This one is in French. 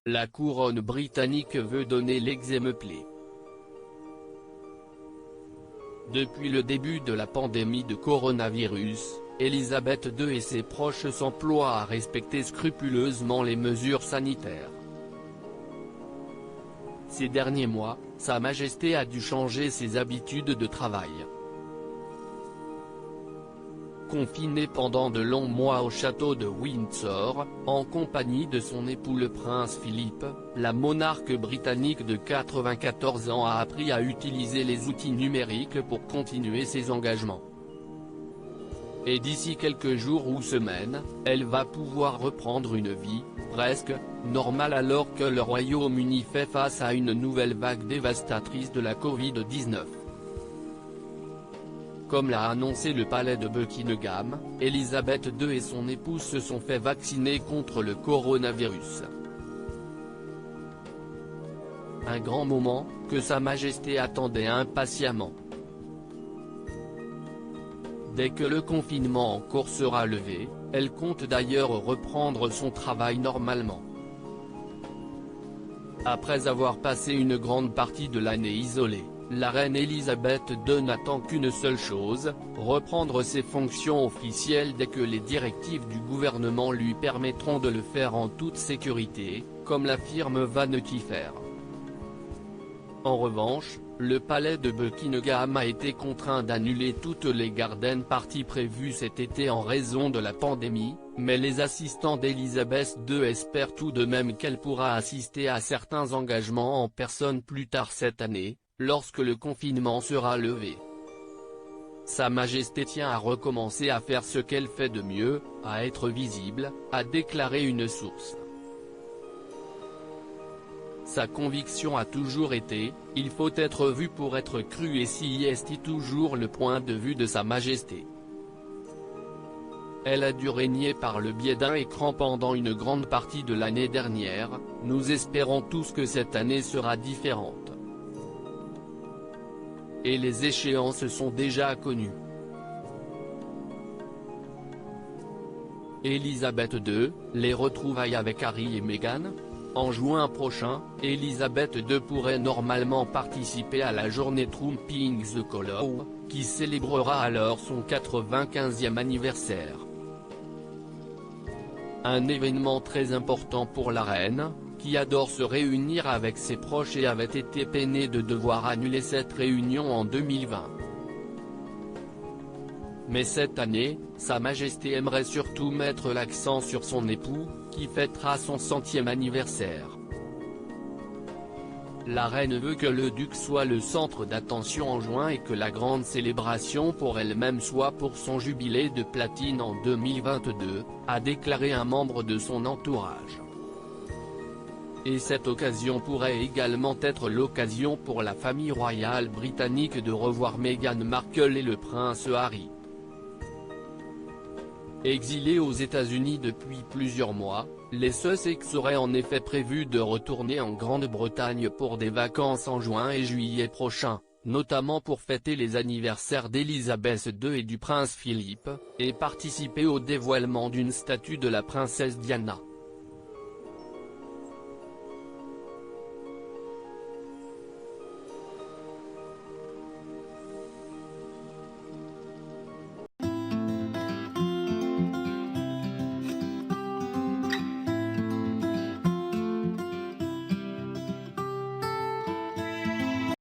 la couronne britannique veut donner l'exemple. Depuis le début de la pandémie de coronavirus, Elisabeth II et ses proches s'emploient à respecter scrupuleusement les mesures sanitaires. Ces derniers mois, Sa Majesté a dû changer ses habitudes de travail. Confinée pendant de longs mois au château de Windsor, en compagnie de son époux le prince Philippe, la monarque britannique de 94 ans a appris à utiliser les outils numériques pour continuer ses engagements. Et d'ici quelques jours ou semaines, elle va pouvoir reprendre une vie, presque, normale alors que le Royaume-Uni fait face à une nouvelle vague dévastatrice de la Covid-19. Comme l'a annoncé le palais de Buckingham, Elisabeth II et son épouse se sont fait vacciner contre le coronavirus. Un grand moment, que Sa Majesté attendait impatiemment. Dès que le confinement en cours sera levé, elle compte d'ailleurs reprendre son travail normalement. Après avoir passé une grande partie de l'année isolée, la reine Elisabeth II n'attend qu'une seule chose, reprendre ses fonctions officielles dès que les directives du gouvernement lui permettront de le faire en toute sécurité, comme l'affirme Vanity Fair. En revanche, le palais de Buckingham a été contraint d'annuler toutes les garden parties prévues cet été en raison de la pandémie, mais les assistants d'Elisabeth II espèrent tout de même qu'elle pourra assister à certains engagements en personne plus tard cette année, lorsque le confinement sera levé. Sa Majesté tient à recommencer à faire ce qu'elle fait de mieux, à être visible, a déclaré une source. Sa conviction a toujours été, il faut être vu pour être cru, et si est toujours le point de vue de Sa Majesté. Elle a dû régner par le biais d'un écran pendant une grande partie de l'année dernière, nous espérons tous que cette année sera différente. Et les échéances sont déjà connues. Elisabeth II, les retrouvailles avec Harry et Meghan. En juin prochain, Elisabeth II pourrait normalement participer à la journée Trumping the Colour, qui célébrera alors son 95e anniversaire. Un événement très important pour la reine, qui adore se réunir avec ses proches et avait été peinée de devoir annuler cette réunion en 2020. Mais cette année, Sa Majesté aimerait surtout mettre l'accent sur son époux, qui fêtera son 100e anniversaire. La reine veut que le duc soit le centre d'attention en juin et que la grande célébration pour elle-même soit pour son jubilé de platine en 2022, a déclaré un membre de son entourage. Et cette occasion pourrait également être l'occasion pour la famille royale britannique de revoir Meghan Markle et le prince Harry. Exilés aux États-Unis depuis plusieurs mois, les Sussex auraient en effet prévu de retourner en Grande-Bretagne pour des vacances en juin et juillet prochains, notamment pour fêter les anniversaires d'Elisabeth II et du prince Philippe, et participer au dévoilement d'une statue de la princesse Diana.